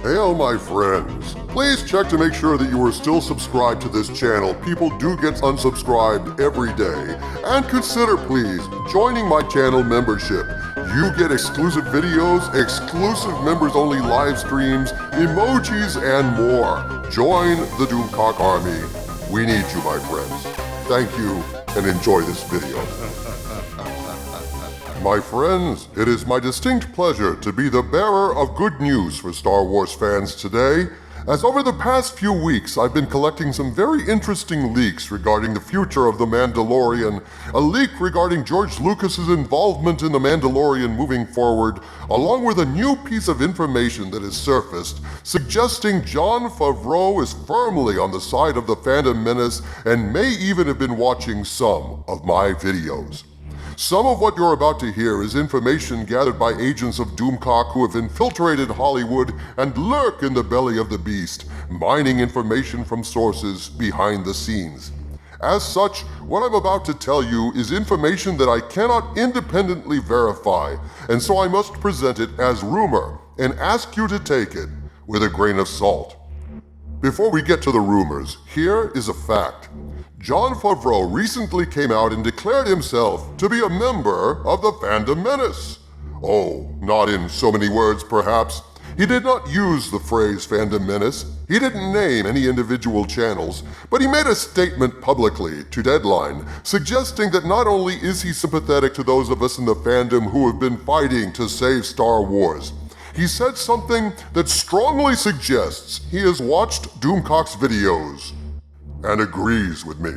Hail my friends. Please check to make sure that you are still subscribed to this channel. People do get unsubscribed every day. And consider please joining my channel membership. You get exclusive videos, exclusive members only live streams, emojis, and more. Join the Doomcock army. We need you, my friends. Thank you and enjoy this video. My friends, it is my distinct pleasure to be the bearer of good news for Star Wars fans today, as over the past few weeks I've been collecting some very interesting leaks regarding the future of The Mandalorian, a leak regarding George Lucas's involvement in The Mandalorian moving forward, along with a new piece of information that has surfaced suggesting Jon Favreau is firmly on the side of the fandom menace and may even have been watching some of my videos. Some of what you're about to hear is information gathered by agents of Doomcock who have infiltrated Hollywood and lurk in the belly of the beast, mining information from sources behind the scenes. As such, what I'm about to tell you is information that I cannot independently verify, and so I must present it as rumor and ask you to take it with a grain of salt. Before we get to the rumors, here is a fact. Jon Favreau recently came out and declared himself to be a member of the fandom menace. Oh, not in so many words perhaps. He did not use the phrase fandom menace. He didn't name any individual channels, but he made a statement publicly to Deadline, suggesting that not only is he sympathetic to those of us in the fandom who have been fighting to save Star Wars, he said something that strongly suggests he has watched Doomcock's videos and agrees with me.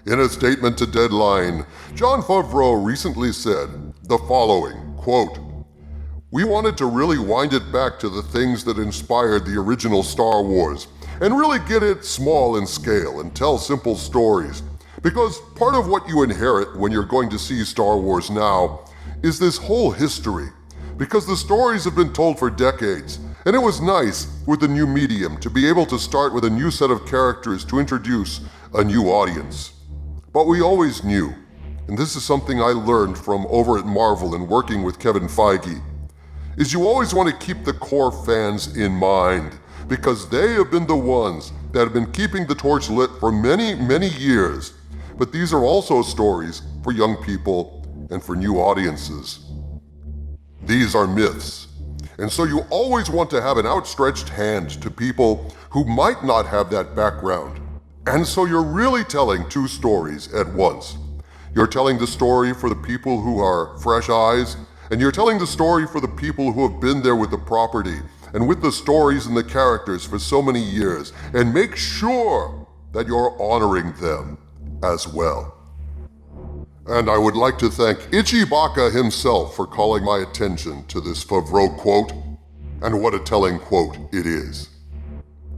In a statement to Deadline, Jon Favreau recently said the following, quote, "We wanted to really wind it back to the things that inspired the original Star Wars and really get it small in scale and tell simple stories. Because part of what you inherit when you're going to see Star Wars now is this whole history. Because the stories have been told for decades, and it was nice with the new medium to be able to start with a new set of characters to introduce a new audience. But we always knew, and this is something I learned from over at Marvel and working with Kevin Feige, is you always want to keep the core fans in mind, because they have been the ones that have been keeping the torch lit for many, many years. But these are also stories for young people and for new audiences. These are myths, and so you always want to have an outstretched hand to people who might not have that background. And so you're really telling two stories at once. You're telling the story for the people who are fresh eyes, and you're telling the story for the people who have been there with the property and with the stories and the characters for so many years, and make sure that you're honoring them as well. And I would like to thank Ichibaka himself for calling my attention to this Favreau quote, and what a telling quote it is.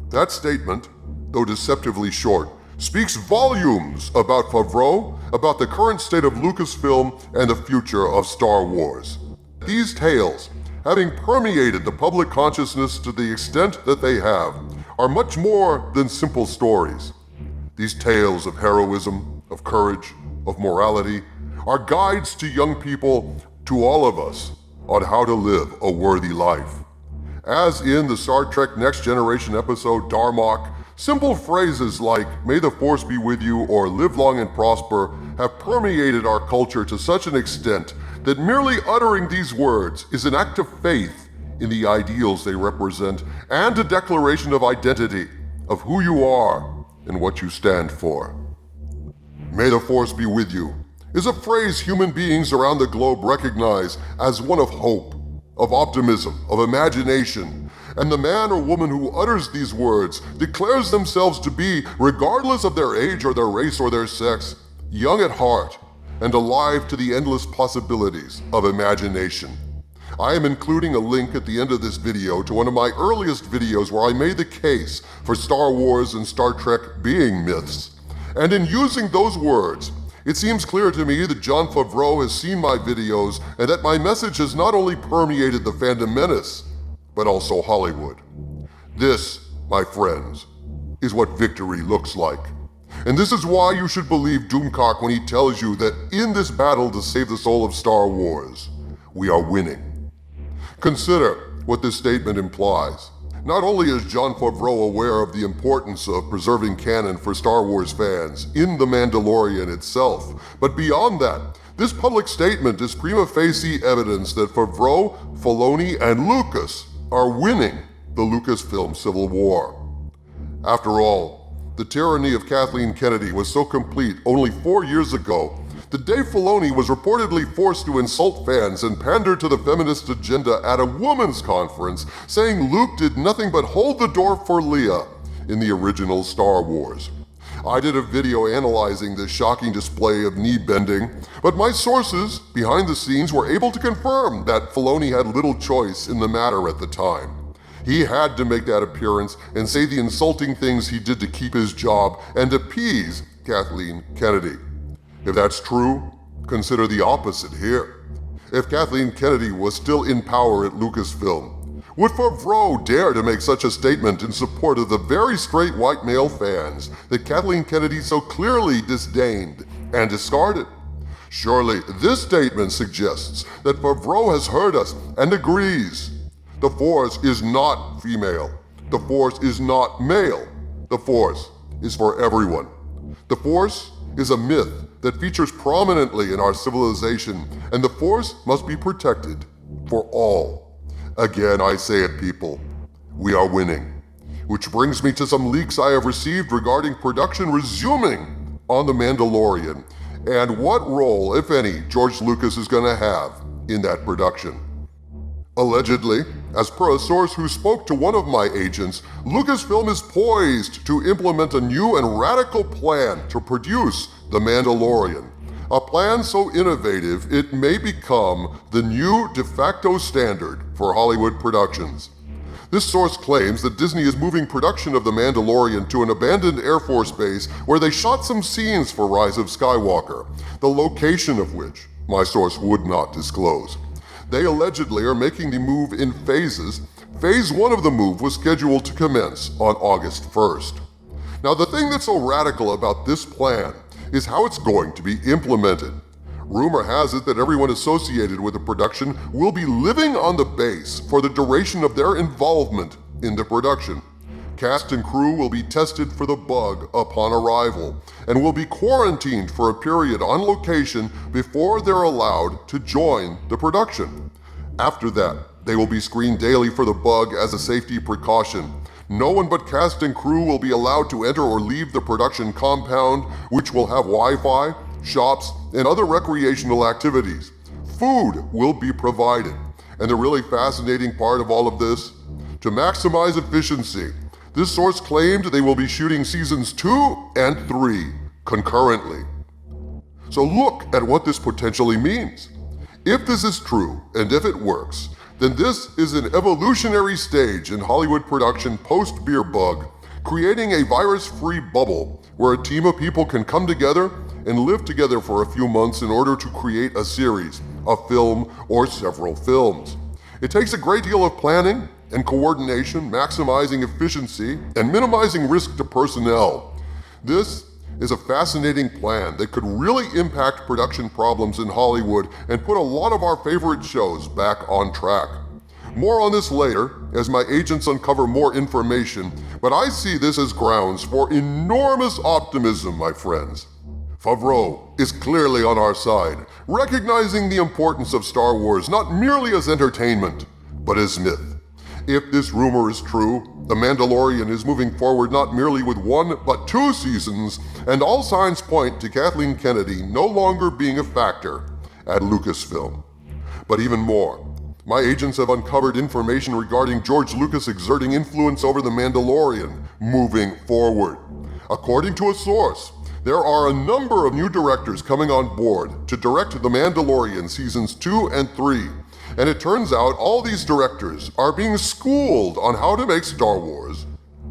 That statement, though deceptively short, speaks volumes about Favreau, about the current state of Lucasfilm and the future of Star Wars. These tales, having permeated the public consciousness to the extent that they have, are much more than simple stories. These tales of heroism, of courage, of morality, are guides to young people, to all of us, on how to live a worthy life. As in the Star Trek Next Generation episode Darmok, simple phrases like "May the Force be with you" or "Live long and prosper" have permeated our culture to such an extent that merely uttering these words is an act of faith in the ideals they represent and a declaration of identity, of who you are and what you stand for. "May the Force be with you" is a phrase human beings around the globe recognize as one of hope, of optimism, of imagination, and the man or woman who utters these words declares themselves to be, regardless of their age or their race or their sex, young at heart and alive to the endless possibilities of imagination. I am including a link at the end of this video to one of my earliest videos where I made the case for Star Wars and Star Trek being myths. And in using those words, it seems clear to me that Jon Favreau has seen my videos and that my message has not only permeated the fandom menace, but also Hollywood. This, my friends, is what victory looks like. And this is why you should believe Doomcock when he tells you that in this battle to save the soul of Star Wars, we are winning. Consider what this statement implies. Not only is Jon Favreau aware of the importance of preserving canon for Star Wars fans in The Mandalorian itself, but beyond that, this public statement is prima facie evidence that Favreau, Filoni, and Lucas are winning the Lucasfilm Civil War. After all, the tyranny of Kathleen Kennedy was so complete only 4 years ago that Dave Filoni was reportedly forced to insult fans and pander to the feminist agenda at a women's conference, saying Luke did nothing but hold the door for Leia in the original Star Wars. I did a video analyzing this shocking display of knee bending, but my sources behind the scenes were able to confirm that Filoni had little choice in the matter at the time. He had to make that appearance and say the insulting things he did to keep his job and appease Kathleen Kennedy. If that's true, consider the opposite here. If Kathleen Kennedy was still in power at Lucasfilm, would Favreau dare to make such a statement in support of the very straight white male fans that Kathleen Kennedy so clearly disdained and discarded? Surely this statement suggests that Favreau has heard us and agrees. The Force is not female. The Force is not male. The Force is for everyone. The Force is a myth that features prominently in our civilization, and the Force must be protected for all. Again, I say it, people, we are winning. Which brings me to some leaks I have received regarding production resuming on The Mandalorian, and what role, if any, George Lucas is going to have in that production. Allegedly, as per a source who spoke to one of my agents, Lucasfilm is poised to implement a new and radical plan to produce The Mandalorian. A plan so innovative it may become the new de facto standard for Hollywood productions. This source claims that Disney is moving production of The Mandalorian to an abandoned Air Force base where they shot some scenes for Rise of Skywalker, the location of which my source would not disclose. They allegedly are making the move in phases. Phase 1 of the move was scheduled to commence on August 1st. Now, the thing that's so radical about this plan is how it's going to be implemented. Rumor has it that everyone associated with the production will be living on the base for the duration of their involvement in the production. Cast and crew will be tested for the bug upon arrival and will be quarantined for a period on location before they're allowed to join the production. After that, they will be screened daily for the bug as a safety precaution. No one but cast and crew will be allowed to enter or leave the production compound, which will have Wi-Fi, shops, and other recreational activities. Food will be provided. And the really fascinating part of all of this, to maximize efficiency, this source claimed they will be shooting seasons 2 and 3 concurrently. So look at what this potentially means. If this is true, and if it works, then this is an evolutionary stage in Hollywood production post-beer bug, creating a virus-free bubble where a team of people can come together and live together for a few months in order to create a series, a film, or several films. It takes a great deal of planning and coordination, maximizing efficiency, and minimizing risk to personnel. This is a fascinating plan that could really impact production problems in Hollywood and put a lot of our favorite shows back on track. More on this later, as my agents uncover more information, but I see this as grounds for enormous optimism, my friends. Favreau is clearly on our side, recognizing the importance of Star Wars not merely as entertainment, but as myth. If this rumor is true, The Mandalorian is moving forward not merely with 1, but 2 seasons, and all signs point to Kathleen Kennedy no longer being a factor at Lucasfilm. But even more, my agents have uncovered information regarding George Lucas exerting influence over The Mandalorian moving forward. According to a source, there are a number of new directors coming on board to direct The Mandalorian seasons 2 and 3. And it turns out all these directors are being schooled on how to make Star Wars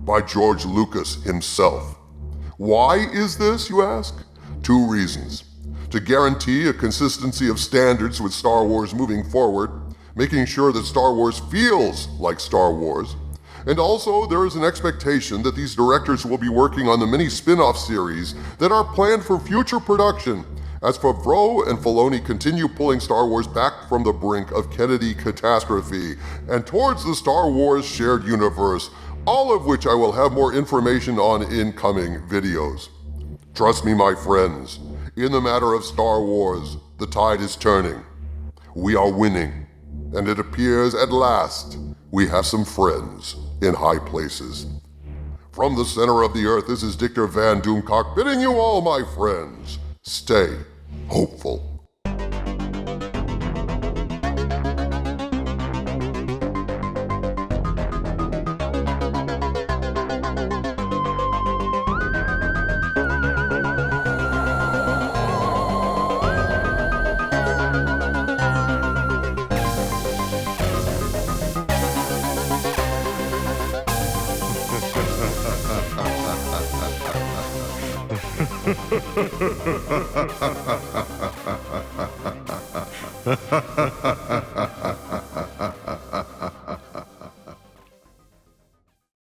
by George Lucas himself. Why is this, you ask? 2 reasons. To guarantee a consistency of standards with Star Wars moving forward, making sure that Star Wars feels like Star Wars. And also, there is an expectation that these directors will be working on the many spin-off series that are planned for future production, As Favreau and Filoni continue pulling Star Wars back from the brink of Kennedy catastrophe and towards the Star Wars shared universe, all of which I will have more information on in coming videos. Trust me, my friends, in the matter of Star Wars, the tide is turning. We are winning, and it appears at last we have some friends in high places. From the center of the earth, this is Dictor Van Doomcock bidding you all, my friends, stay hopeful.